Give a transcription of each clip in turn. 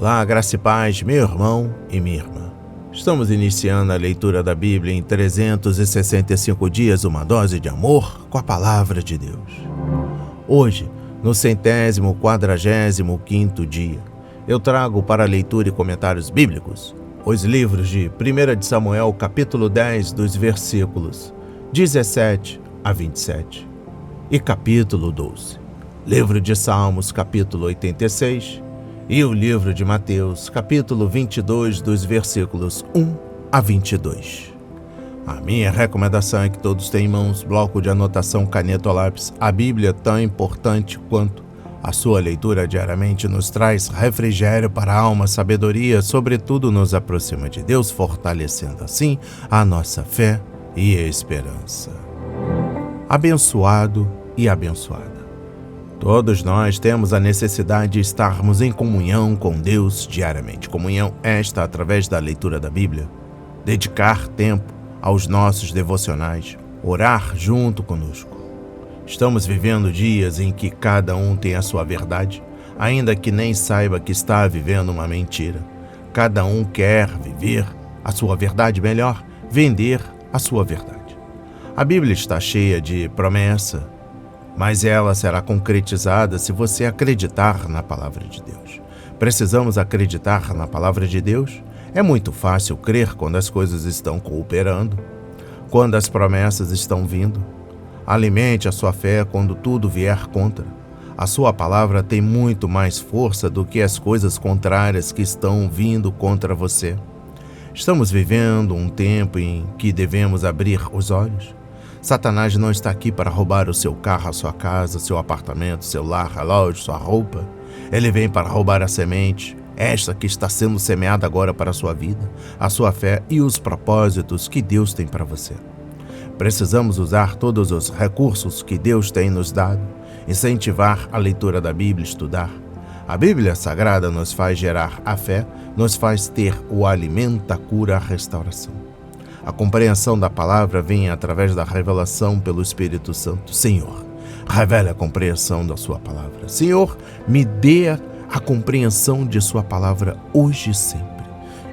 Olá, graça e paz, meu irmão e minha irmã. Estamos iniciando a leitura da Bíblia em 365 dias, uma dose de amor com a Palavra de Deus. Hoje, no 145º dia, eu trago para leitura e comentários bíblicos os livros de 1 de Samuel, capítulo 10, dos versículos 17 a 27, e capítulo 12, livro de Salmos, capítulo 86, e o livro de Mateus, capítulo 22, dos versículos 1 a 22. A minha recomendação é que todos tenham em mãos bloco de anotação, caneta ou lápis. A Bíblia, tão importante quanto a sua leitura diariamente, nos traz refrigério para a alma, sabedoria, sobretudo nos aproxima de Deus, fortalecendo assim a nossa fé e esperança. Abençoado e abençoada. Todos nós temos a necessidade de estarmos em comunhão com Deus diariamente. Comunhão esta através da leitura da Bíblia, dedicar tempo aos nossos devocionais, orar junto conosco. Estamos vivendo dias em que cada um tem a sua verdade, ainda que nem saiba que está vivendo uma mentira. Cada um quer viver a sua verdade, melhor, vender a sua verdade. A Bíblia está cheia de promessa, mas ela será concretizada se você acreditar na Palavra de Deus. Precisamos acreditar na Palavra de Deus. É muito fácil crer quando as coisas estão cooperando, quando as promessas estão vindo. Alimente a sua fé quando tudo vier contra. A sua palavra tem muito mais força do que as coisas contrárias que estão vindo contra você. Estamos vivendo um tempo em que devemos abrir os olhos. Satanás não está aqui para roubar o seu carro, a sua casa, seu apartamento, seu lar, relógio, sua roupa. Ele vem para roubar a semente, esta que está sendo semeada agora para a sua vida, a sua fé e os propósitos que Deus tem para você. Precisamos usar todos os recursos que Deus tem nos dado, incentivar a leitura da Bíblia, estudar. A Bíblia Sagrada nos faz gerar a fé, nos faz ter o alimento, a cura, a restauração. A compreensão da palavra vem através da revelação pelo Espírito Santo. Senhor, revele a compreensão da sua palavra. Senhor, me dê a compreensão de sua palavra hoje e sempre.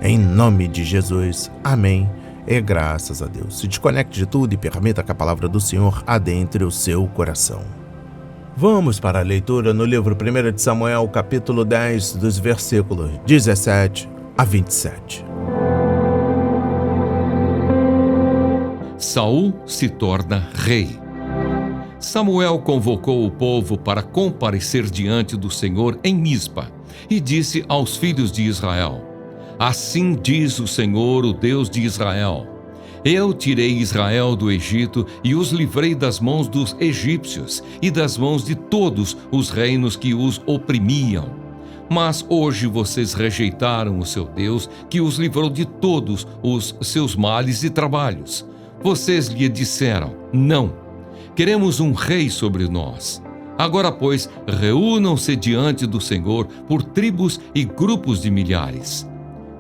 Em nome de Jesus, amém e graças a Deus. Se desconecte de tudo e permita que a palavra do Senhor adentre o seu coração. Vamos para a leitura no livro 1 de Samuel, capítulo 10, dos versículos 17 a 27. Saul se torna rei. Samuel convocou o povo para comparecer diante do Senhor em Mispa e disse aos filhos de Israel: Assim diz o Senhor, o Deus de Israel: Eu tirei Israel do Egito e os livrei das mãos dos egípcios e das mãos de todos os reinos que os oprimiam. Mas hoje vocês rejeitaram o seu Deus, que os livrou de todos os seus males e trabalhos. Vocês lhe disseram: Não, queremos um rei sobre nós. Agora, pois, reúnam-se diante do Senhor por tribos e grupos de milhares.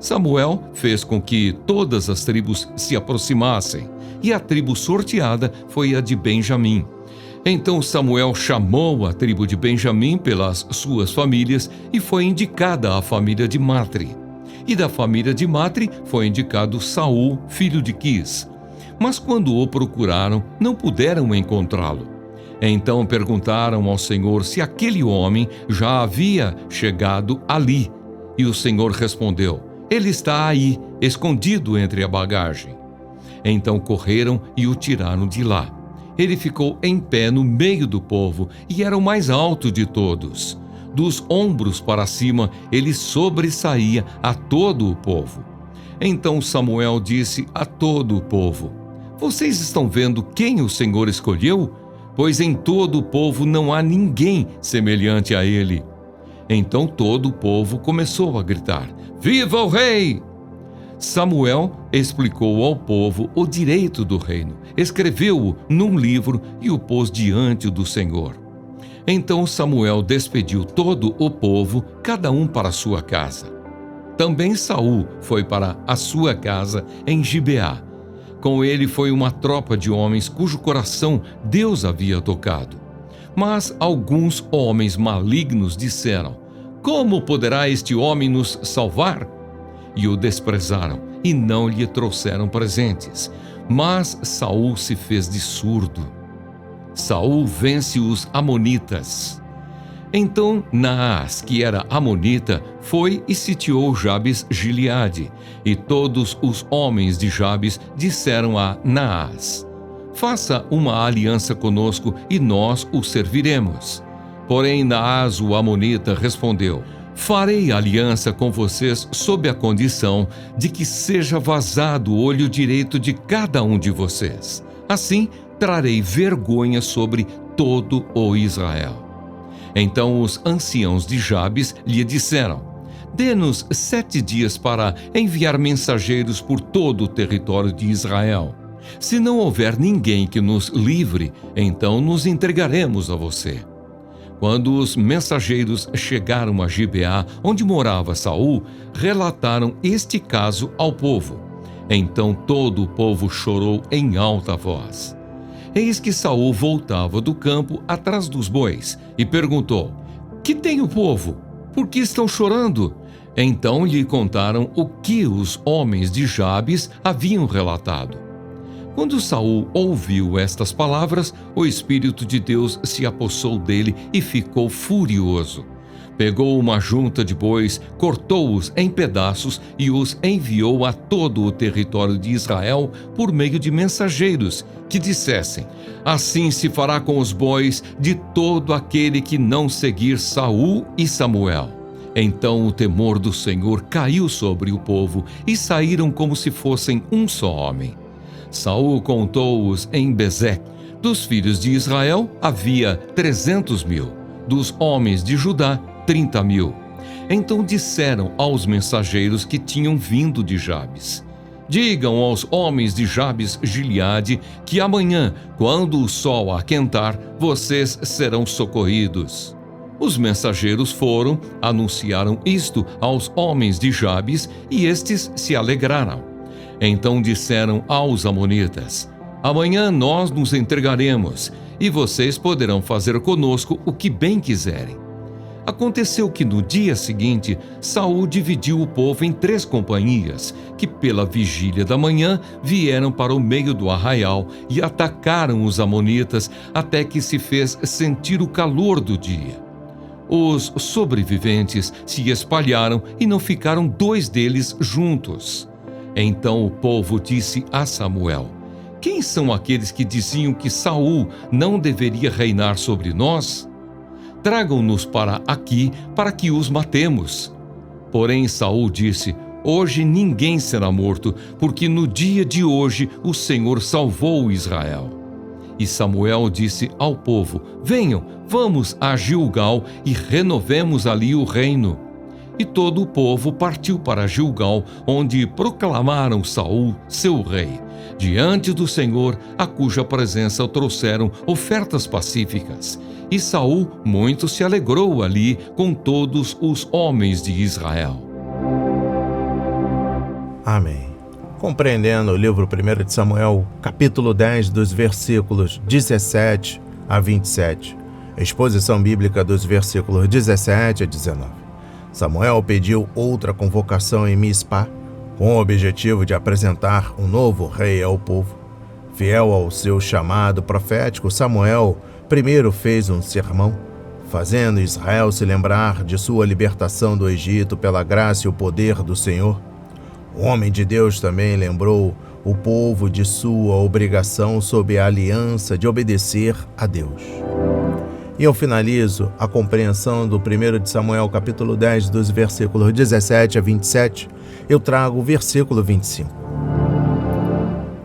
Samuel fez com que todas as tribos se aproximassem, e a tribo sorteada foi a de Benjamim. Então Samuel chamou a tribo de Benjamim pelas suas famílias e foi indicada a família de Matri. E da família de Matri foi indicado Saul, filho de Quis. Mas quando o procuraram, não puderam encontrá-lo. Então perguntaram ao Senhor se aquele homem já havia chegado ali. E o Senhor respondeu: Ele está aí, escondido entre a bagagem. Então correram e o tiraram de lá. Ele ficou em pé no meio do povo e era o mais alto de todos. Dos ombros para cima, ele sobressaía a todo o povo. Então Samuel disse a todo o povo: Vocês estão vendo quem o Senhor escolheu? Pois em todo o povo não há ninguém semelhante a ele. Então todo o povo começou a gritar: Viva o rei! Samuel explicou ao povo o direito do reino, escreveu-o num livro e o pôs diante do Senhor. Então Samuel despediu todo o povo, cada um para sua casa. Também Saul foi para a sua casa em Gibeá. Com ele foi uma tropa de homens cujo coração Deus havia tocado. Mas alguns homens malignos disseram: como poderá este homem nos salvar? E o desprezaram, e não lhe trouxeram presentes. Mas Saul se fez de surdo. Saul vence os amonitas. Então Naás, que era amonita, foi e sitiou Jabes Gileade. E todos os homens de Jabes disseram a Naás: faça uma aliança conosco e nós o serviremos. Porém Naás, o amonita, respondeu: farei aliança com vocês sob a condição de que seja vazado o olho direito de cada um de vocês. Assim trarei vergonha sobre todo o Israel. Então os anciãos de Jabes lhe disseram: dê-nos 7 dias para enviar mensageiros por todo o território de Israel. Se não houver ninguém que nos livre, então nos entregaremos a você. Quando os mensageiros chegaram a Gibeá, onde morava Saul, relataram este caso ao povo. Então todo o povo chorou em alta voz. Eis que Saul voltava do campo atrás dos bois e perguntou: que tem o povo? Por que estão chorando? Então lhe contaram o que os homens de Jabes haviam relatado. Quando Saul ouviu estas palavras, o Espírito de Deus se apossou dele e ficou furioso. Pegou uma junta de bois, cortou-os em pedaços e os enviou a todo o território de Israel por meio de mensageiros, que dissessem: assim se fará com os bois de todo aquele que não seguir Saul e Samuel. Então o temor do Senhor caiu sobre o povo e saíram como se fossem um só homem. Saul contou-os em Bezeque. Dos filhos de Israel havia 300.000, dos homens de Judá 30.000. Então disseram aos mensageiros que tinham vindo de Jabes: digam aos homens de Jabes Gileade que amanhã, quando o sol aquentar, vocês serão socorridos. Os mensageiros foram, anunciaram isto aos homens de Jabes, e estes se alegraram. Então disseram aos amonitas: amanhã nós nos entregaremos, e vocês poderão fazer conosco o que bem quiserem. Aconteceu que no dia seguinte, Saul dividiu o povo em 3 companhias, que pela vigília da manhã vieram para o meio do arraial e atacaram os amonitas até que se fez sentir o calor do dia. Os sobreviventes se espalharam e não ficaram 2 deles juntos. Então o povo disse a Samuel: quem são aqueles que diziam que Saul não deveria reinar sobre nós? Tragam-nos para aqui para que os matemos. Porém Saul disse: hoje ninguém será morto, porque no dia de hoje o Senhor salvou Israel. E Samuel disse ao povo: venham, vamos a Gilgal e renovemos ali o reino. E todo o povo partiu para Gilgal, onde proclamaram Saul seu rei, diante do Senhor, a cuja presença trouxeram ofertas pacíficas. E Saul muito se alegrou ali com todos os homens de Israel. Amém. Compreendendo o livro 1 de Samuel, capítulo 10, dos versículos 17 a 27. Exposição bíblica dos versículos 17 a 19. Samuel pediu outra convocação em Mispa, com o objetivo de apresentar um novo rei ao povo. Fiel ao seu chamado profético, Samuel primeiro fez um sermão, fazendo Israel se lembrar de sua libertação do Egito pela graça e o poder do Senhor. O homem de Deus também lembrou o povo de sua obrigação sob a aliança de obedecer a Deus. E eu finalizo a compreensão do 1 de Samuel, capítulo 10, dos versículos 17 a 27. Eu trago o versículo 25.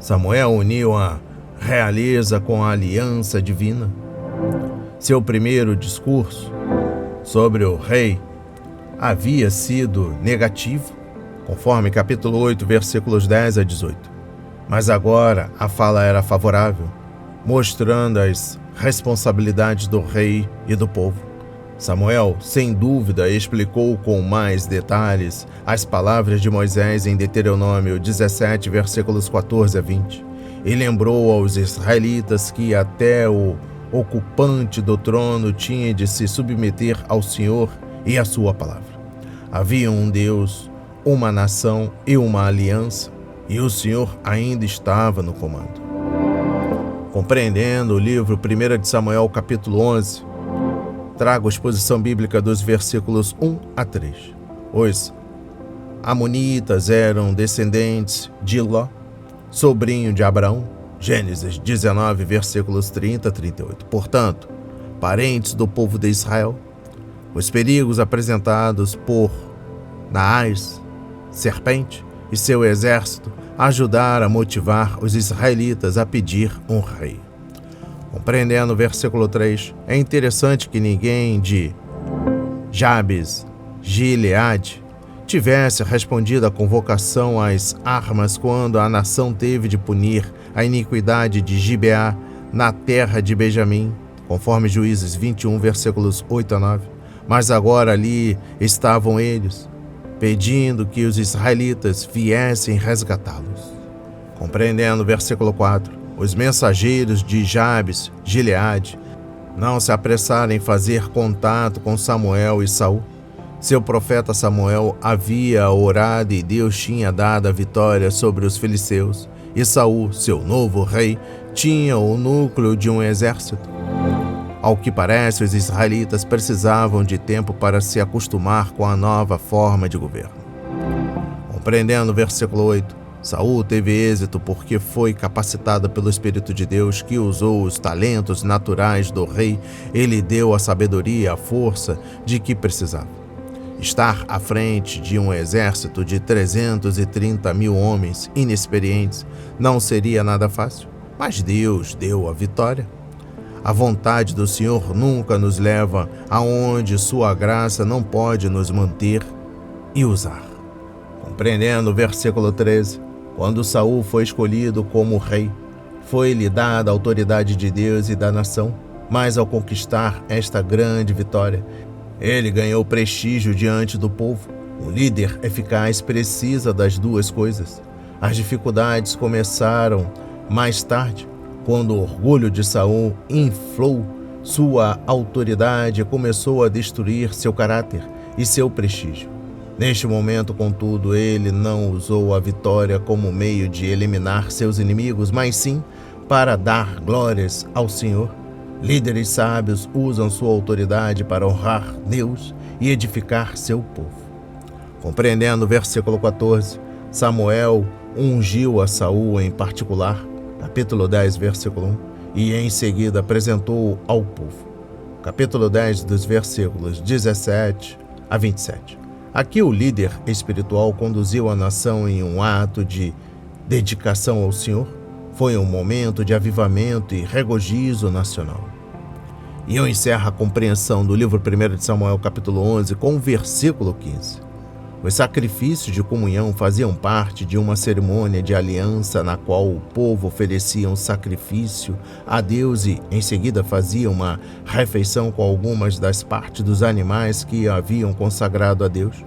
Samuel uniu a realeza com a aliança divina. Seu primeiro discurso sobre o rei havia sido negativo, conforme capítulo 8, versículos 10 a 18. Mas agora a fala era favorável, mostrando as responsabilidades do rei e do povo. Samuel, sem dúvida, explicou com mais detalhes as palavras de Moisés em Deuteronômio 17, versículos 14 a 20, e lembrou aos israelitas que até o ocupante do trono tinha de se submeter ao Senhor e a sua palavra. Havia um Deus, uma nação e uma aliança, e o Senhor ainda estava no comando. Compreendendo o livro 1 de Samuel, capítulo 11, trago a exposição bíblica dos versículos 1 a 3. Os amonitas eram descendentes de Ló, sobrinho de Abraão, Gênesis 19, versículos 30 a 38. Portanto, parentes do povo de Israel, os perigos apresentados por Naás, serpente, e seu exército ajudaram a motivar os israelitas a pedir um rei. Compreendendo o versículo 3, é interessante que ninguém de Jabes, Gileade, tivesse respondido à convocação às armas quando a nação teve de punir a iniquidade de Gibeá na terra de Benjamim, conforme Juízes 21, versículos 8 a 9. Mas agora ali estavam eles, pedindo que os israelitas viessem resgatá-los. Compreendendo o versículo 4, os mensageiros de Jabes, Gileade, não se apressaram em fazer contato com Samuel e Saul. Seu profeta Samuel havia orado e Deus tinha dado a vitória sobre os filisteus, e Saul, seu novo rei, tinha o núcleo de um exército. Ao que parece, os israelitas precisavam de tempo para se acostumar com a nova forma de governo. Compreendendo o versículo 8, Saul teve êxito porque foi capacitado pelo Espírito de Deus, que usou os talentos naturais do rei e lhe deu a sabedoria e a força de que precisava. Estar à frente de um exército de 330 mil homens inexperientes não seria nada fácil, mas Deus deu a vitória. A vontade do Senhor nunca nos leva aonde sua graça não pode nos manter e usar. Compreendendo o versículo 13, quando Saul foi escolhido como rei, foi-lhe dada a autoridade de Deus e da nação, mas ao conquistar esta grande vitória, ele ganhou prestígio diante do povo. Um líder eficaz precisa das duas coisas. As dificuldades começaram mais tarde, quando o orgulho de Saul inflou sua autoridade e começou a destruir seu caráter e seu prestígio. Neste momento, contudo, ele não usou a vitória como meio de eliminar seus inimigos, mas sim para dar glórias ao Senhor. Líderes sábios usam sua autoridade para honrar Deus e edificar seu povo. Compreendendo o versículo 14, Samuel ungiu a Saul em particular, capítulo 10, versículo 1, e em seguida apresentou ao povo. Capítulo 10, dos versículos 17 a 27. Aqui o líder espiritual conduziu a nação em um ato de dedicação ao Senhor. Foi um momento de avivamento e regozijo nacional. E eu encerro a compreensão do livro 1 de Samuel, capítulo 11, com o versículo 15. Os sacrifícios de comunhão faziam parte de uma cerimônia de aliança na qual o povo oferecia um sacrifício a Deus e, em seguida, fazia uma refeição com algumas das partes dos animais que haviam consagrado a Deus.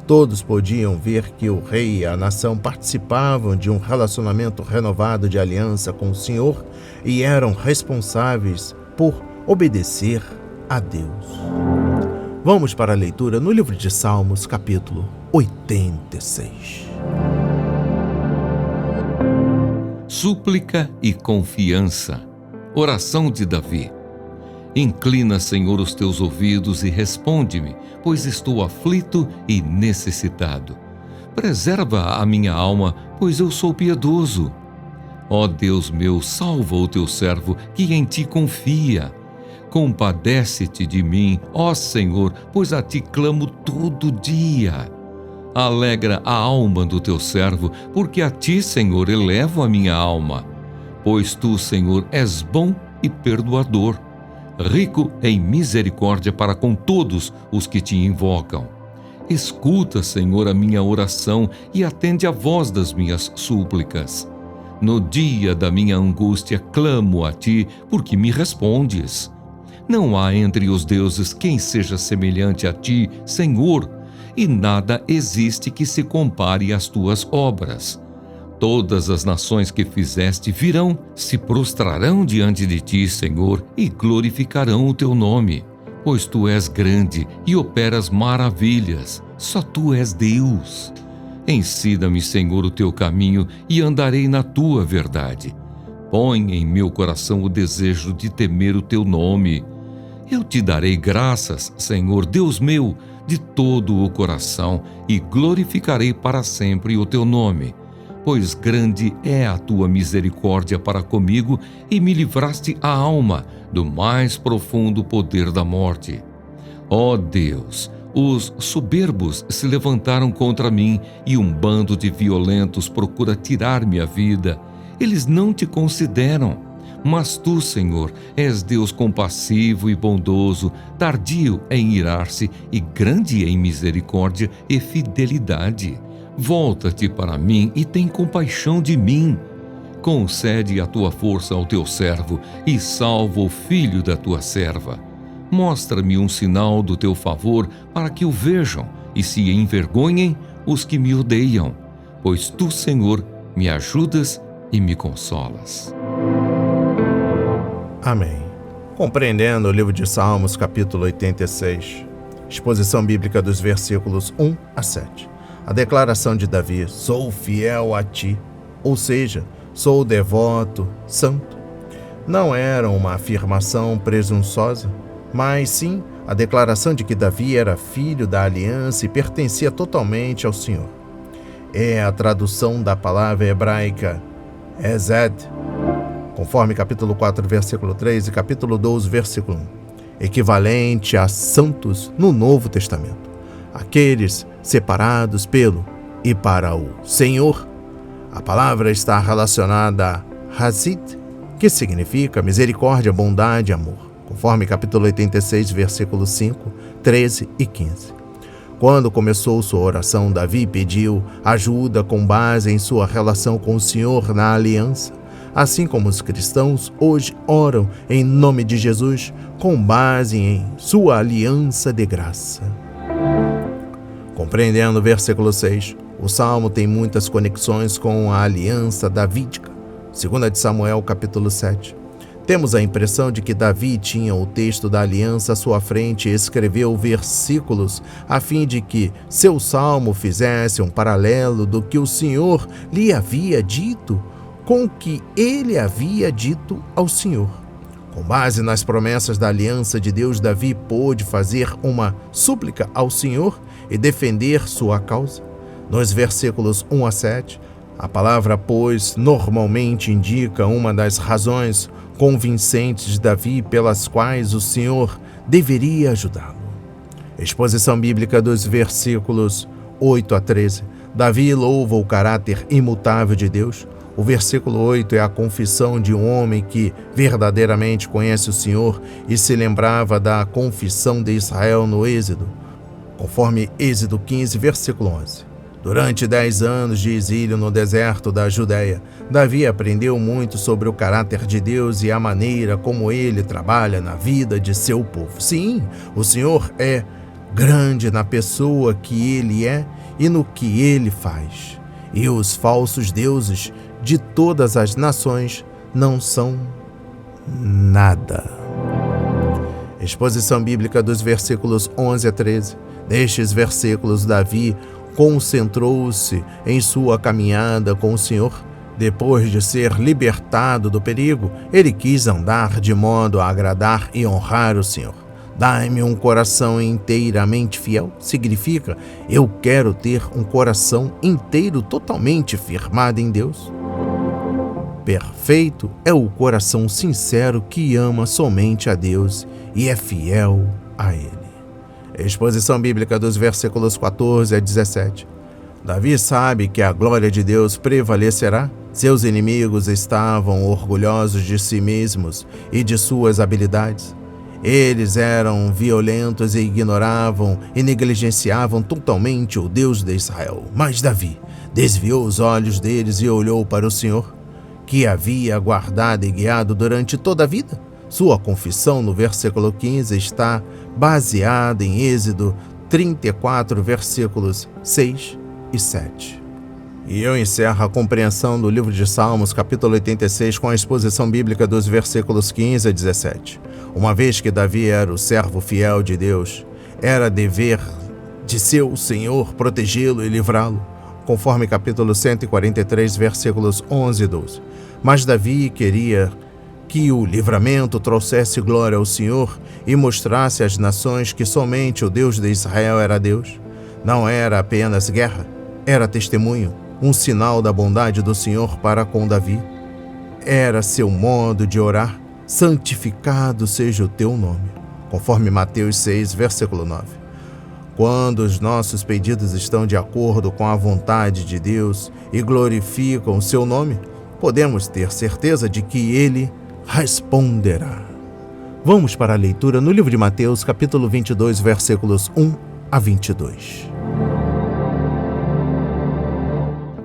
Todos podiam ver que o rei e a nação participavam de um relacionamento renovado de aliança com o Senhor e eram responsáveis por obedecer a Deus. Vamos para a leitura no livro de Salmos, capítulo 86. Súplica e confiança. Oração de Davi. Inclina, Senhor, os teus ouvidos e responde-me, pois estou aflito e necessitado. Preserva a minha alma, pois eu sou piedoso. Ó Deus meu, salva o teu servo, que em ti confia. Compadece-te de mim, ó Senhor, pois a ti clamo todo dia. Alegra a alma do teu servo, porque a ti, Senhor, elevo a minha alma. Pois tu, Senhor, és bom e perdoador, rico em misericórdia para com todos os que te invocam. Escuta, Senhor, a minha oração e atende a voz das minhas súplicas. No dia da minha angústia clamo a ti, porque me respondes. Não há entre os deuses quem seja semelhante a ti, Senhor, e nada existe que se compare às tuas obras. Todas as nações que fizeste virão, se prostrarão diante de ti, Senhor, e glorificarão o teu nome, pois tu és grande e operas maravilhas. Só tu és Deus. Ensina-me, Senhor, o teu caminho e andarei na tua verdade. Põe em meu coração o desejo de temer o teu nome. Eu te darei graças, Senhor, Deus meu, de todo o coração e glorificarei para sempre o teu nome. Pois grande é a tua misericórdia para comigo e me livraste a alma do mais profundo poder da morte. Ó Deus, os soberbos se levantaram contra mim e um bando de violentos procura tirar minha vida. Eles não te consideram. Mas tu, Senhor, és Deus compassivo e bondoso, tardio em irar-se e grande em misericórdia e fidelidade. Volta-te para mim e tem compaixão de mim. Concede a tua força ao teu servo e salva o filho da tua serva. Mostra-me um sinal do teu favor para que o vejam e se envergonhem os que me odeiam, pois tu, Senhor, me ajudas e me consolas. Amém. Compreendendo o livro de Salmos, capítulo 86, exposição bíblica dos versículos 1 a 7. A declaração de Davi: sou fiel a ti, ou seja, sou devoto, santo, não era uma afirmação presunçosa, mas sim a declaração de que Davi era filho da aliança e pertencia totalmente ao Senhor. É a tradução da palavra hebraica Ezed, conforme capítulo 4, versículo 3 e capítulo 12, versículo 1, equivalente a santos no Novo Testamento, aqueles separados pelo e para o Senhor. A palavra está relacionada a Hazid, que significa misericórdia, bondade e amor, conforme capítulo 86, versículos 5, 13 e 15. Quando começou sua oração, Davi pediu ajuda com base em sua relação com o Senhor na aliança, assim como os cristãos hoje oram em nome de Jesus com base em sua aliança de graça. Compreendendo o versículo 6, o Salmo tem muitas conexões com a aliança davídica. 2 de Samuel, capítulo 7. Temos a impressão de que Davi tinha o texto da aliança à sua frente e escreveu versículos a fim de que seu salmo fizesse um paralelo do que o Senhor lhe havia dito com o que ele havia dito ao Senhor. Com base nas promessas da aliança de Deus, Davi pôde fazer uma súplica ao Senhor e defender sua causa. Nos versículos 1 a 7, a palavra pois normalmente indica uma das razões convincentes de Davi pelas quais o Senhor deveria ajudá-lo. Exposição bíblica dos versículos 8 a 13. Davi louva o caráter imutável de Deus. O versículo 8 é a confissão de um homem que verdadeiramente conhece o Senhor e se lembrava da confissão de Israel no Êxodo, conforme Êxodo 15, versículo 11. Durante 10 anos de exílio no deserto da Judéia, Davi aprendeu muito sobre o caráter de Deus e a maneira como ele trabalha na vida de seu povo. Sim, o Senhor é grande na pessoa que ele é e no que ele faz. E os falsos deuses de todas as nações não são nada. Exposição bíblica dos versículos 11 a 13. Nestes versículos, Davi concentrou-se em sua caminhada com o Senhor. Depois de ser libertado do perigo, ele quis andar de modo a agradar e honrar o Senhor. Dai-me um coração inteiramente fiel significa eu quero ter um coração inteiro totalmente firmado em Deus. Perfeito é o coração sincero que ama somente a Deus e é fiel a Ele. Exposição bíblica dos versículos 14 a 17. Davi sabe que a glória de Deus prevalecerá. Seus inimigos estavam orgulhosos de si mesmos e de suas habilidades. Eles eram violentos e ignoravam e negligenciavam totalmente o Deus de Israel. Mas Davi desviou os olhos deles e olhou para o Senhor, que havia guardado e guiado durante toda a vida. Sua confissão no versículo 15 está baseada em Êxodo 34, versículos 6 e 7. E eu encerro a compreensão do livro de Salmos, capítulo 86, com a exposição bíblica dos versículos 15 a 17. Uma vez que Davi era o servo fiel de Deus, era dever de seu Senhor protegê-lo e livrá-lo, conforme capítulo 143, versículos 11 e 12. Mas Davi queria que o livramento trouxesse glória ao Senhor e mostrasse às nações que somente o Deus de Israel era Deus. Não era apenas guerra, era testemunho, um sinal da bondade do Senhor para com Davi. Era seu modo de orar: santificado seja o teu nome, conforme Mateus 6, versículo 9. Quando os nossos pedidos estão de acordo com a vontade de Deus e glorificam o seu nome, podemos ter certeza de que Ele responderá. Vamos para a leitura no livro de Mateus, capítulo 22, versículos 1 a 22.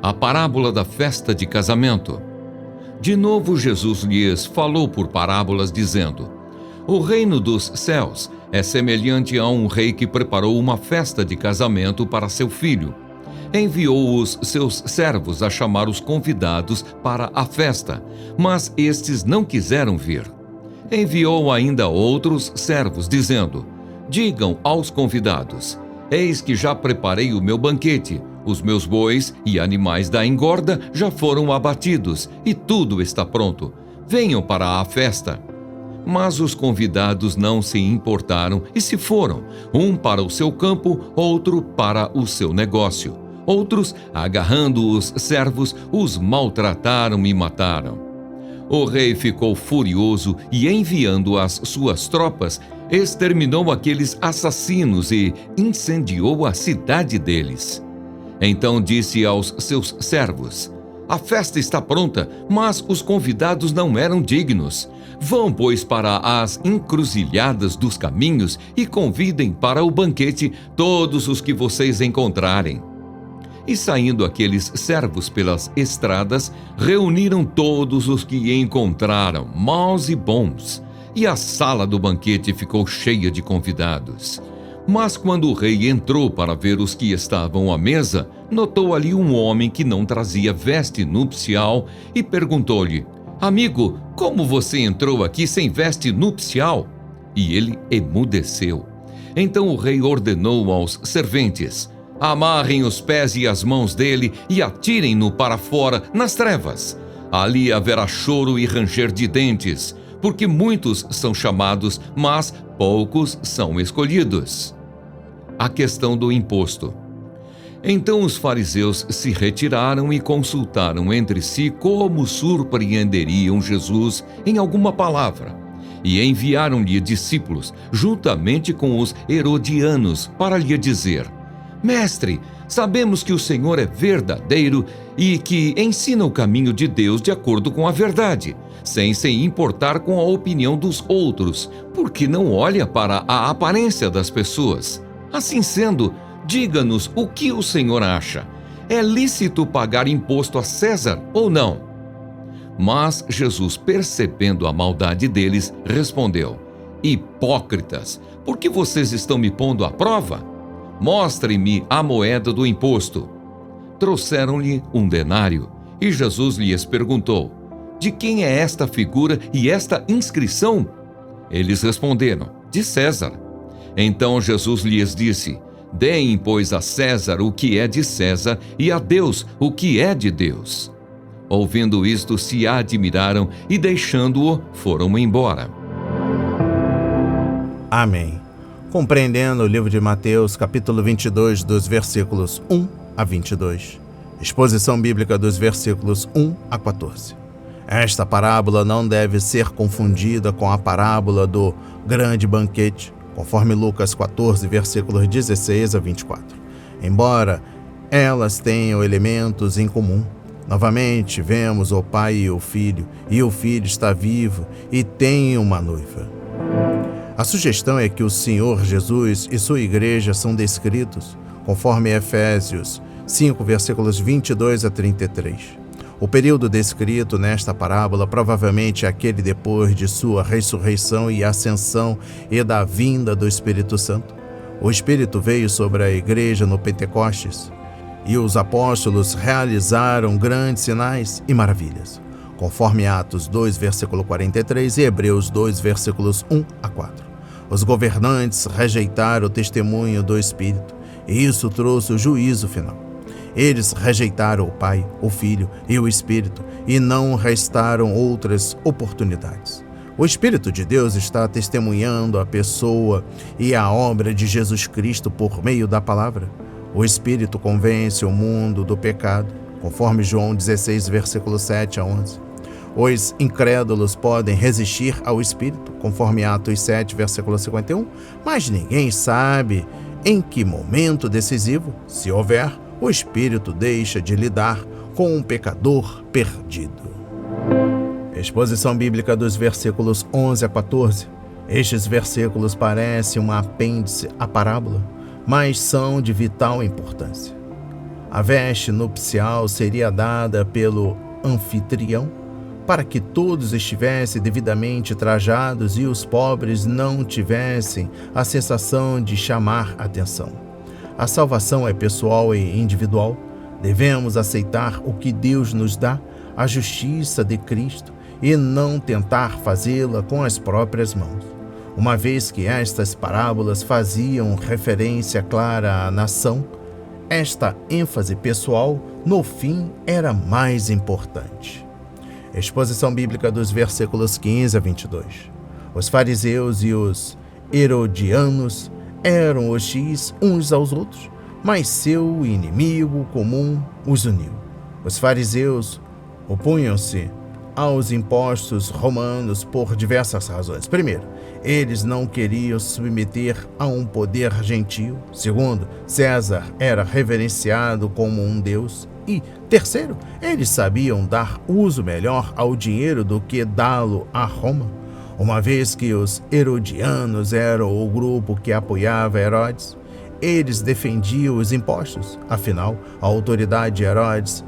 A parábola da festa de casamento. De novo Jesus lhes falou por parábolas, dizendo: O reino dos céus é semelhante a um rei que preparou uma festa de casamento para seu filho. Enviou os seus servos a chamar os convidados para a festa, mas estes não quiseram vir. Enviou ainda outros servos, dizendo: Digam aos convidados: Eis que já preparei o meu banquete, os meus bois e animais da engorda já foram abatidos, e tudo está pronto. Venham para a festa. Mas os convidados não se importaram e se foram, um para o seu campo, outro para o seu negócio. Outros, agarrando os servos, os maltrataram e mataram. O rei ficou furioso e, enviando as suas tropas, exterminou aqueles assassinos e incendiou a cidade deles. Então disse aos seus servos: A festa está pronta, mas os convidados não eram dignos. Vão, pois, para as encruzilhadas dos caminhos e convidem para o banquete todos os que vocês encontrarem. E saindo aqueles servos pelas estradas, reuniram todos os que encontraram, maus e bons, e a sala do banquete ficou cheia de convidados. Mas quando o rei entrou para ver os que estavam à mesa, notou ali um homem que não trazia veste nupcial e perguntou-lhe: Amigo, como você entrou aqui sem veste nupcial? E ele emudeceu. Então o rei ordenou aos serventes: Amarrem os pés e as mãos dele e atirem-no para fora, nas trevas. Ali haverá choro e ranger de dentes, porque muitos são chamados, mas poucos são escolhidos. A questão do imposto. Então os fariseus se retiraram e consultaram entre si como surpreenderiam Jesus em alguma palavra. E enviaram-lhe discípulos, juntamente com os herodianos, para lhe dizer: Mestre, sabemos que o Senhor é verdadeiro e que ensina o caminho de Deus de acordo com a verdade, sem se importar com a opinião dos outros, porque não olha para a aparência das pessoas. Assim sendo, diga-nos o que o Senhor acha. É lícito pagar imposto a César ou não? Mas Jesus, percebendo a maldade deles, respondeu: Hipócritas, por que vocês estão me pondo à prova? Mostrem-me a moeda do imposto. Trouxeram-lhe um denário, e Jesus lhes perguntou: De quem é esta figura e esta inscrição? Eles responderam: De César. Então Jesus lhes disse: Deem, pois, a César o que é de César e a Deus o que é de Deus. Ouvindo isto, se admiraram e, deixando-o, foram embora. Amém. Compreendendo o livro de Mateus, capítulo 22, dos versículos 1 a 22. Exposição bíblica dos versículos 1 a 14. Esta parábola não deve ser confundida com a parábola do grande banquete, conforme Lucas 14, versículos 16 a 24. Embora elas tenham elementos em comum, novamente vemos o pai e o filho está vivo e tem uma noiva. A sugestão é que o Senhor Jesus e sua igreja são descritos, conforme Efésios 5, versículos 22 a 33. O período descrito nesta parábola provavelmente é aquele depois de sua ressurreição e ascensão e da vinda do Espírito Santo. O Espírito veio sobre a igreja no Pentecostes e os apóstolos realizaram grandes sinais e maravilhas. conforme Atos 2, versículo 43 e Hebreus 2, versículos 1 a 4. Os governantes rejeitaram o testemunho do Espírito, e isso trouxe o juízo final. Eles rejeitaram o Pai, o Filho e o Espírito, e não restaram outras oportunidades. O Espírito de Deus está testemunhando a pessoa e a obra de Jesus Cristo por meio da palavra. O Espírito convence o mundo do pecado, conforme João 16, versículo 7 a 11. Os incrédulos podem resistir ao Espírito, conforme Atos 7, versículo 51, mas ninguém sabe em que momento decisivo, se houver, o Espírito deixa de lidar com um pecador perdido. Exposição bíblica dos versículos 11 a 14. Estes versículos parecem um apêndice à parábola, mas são de vital importância. A veste nupcial seria dada pelo anfitrião para que todos estivessem devidamente trajados e os pobres não tivessem a sensação de chamar atenção. A salvação é pessoal e individual. Devemos aceitar o que Deus nos dá, a justiça de Cristo, e não tentar fazê-la com as próprias mãos. Uma vez que estas parábolas faziam referência clara à nação, esta ênfase pessoal, no fim, era mais importante. Exposição bíblica dos versículos 15 a 22. Os fariseus e os herodianos eram hostis uns aos outros, mas seu inimigo comum os uniu. Os fariseus opunham-se aos impostos romanos por diversas razões. Primeiro, eles não queriam se submeter a um poder gentio. Segundo, César era reverenciado como um deus. E, terceiro, eles sabiam dar uso melhor ao dinheiro do que dá-lo a Roma, uma vez que os herodianos eram o grupo que apoiava Herodes. Eles defendiam os impostos. Afinal, a autoridade de Herodes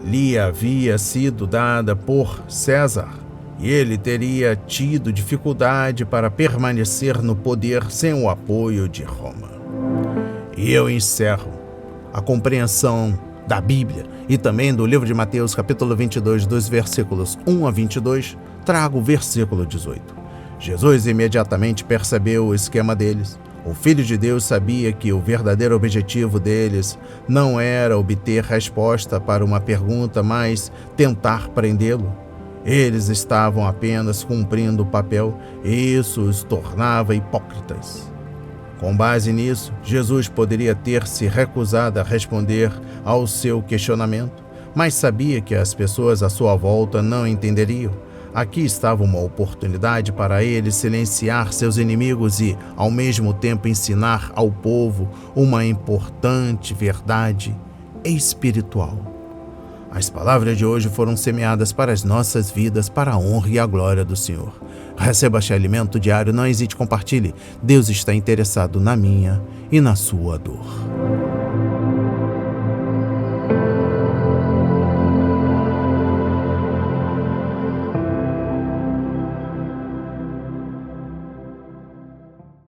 lhe havia sido dada por César, e ele teria tido dificuldade para permanecer no poder sem o apoio de Roma. E eu encerro a compreensão da Bíblia e também do livro de Mateus, capítulo 22, dos versículos 1 a 22, trago o versículo 18. Jesus imediatamente percebeu o esquema deles. O Filho de Deus sabia que o verdadeiro objetivo deles não era obter resposta para uma pergunta, mas tentar prendê-lo. Eles estavam apenas cumprindo o papel e isso os tornava hipócritas. Com base nisso, Jesus poderia ter se recusado a responder ao seu questionamento, mas sabia que as pessoas à sua volta não entenderiam. Aqui estava uma oportunidade para ele silenciar seus inimigos e, ao mesmo tempo, ensinar ao povo uma importante verdade espiritual. As palavras de hoje foram semeadas para as nossas vidas, para a honra e a glória do Senhor. Receba este alimento diário, não hesite, compartilhe. Deus está interessado na minha e na sua dor.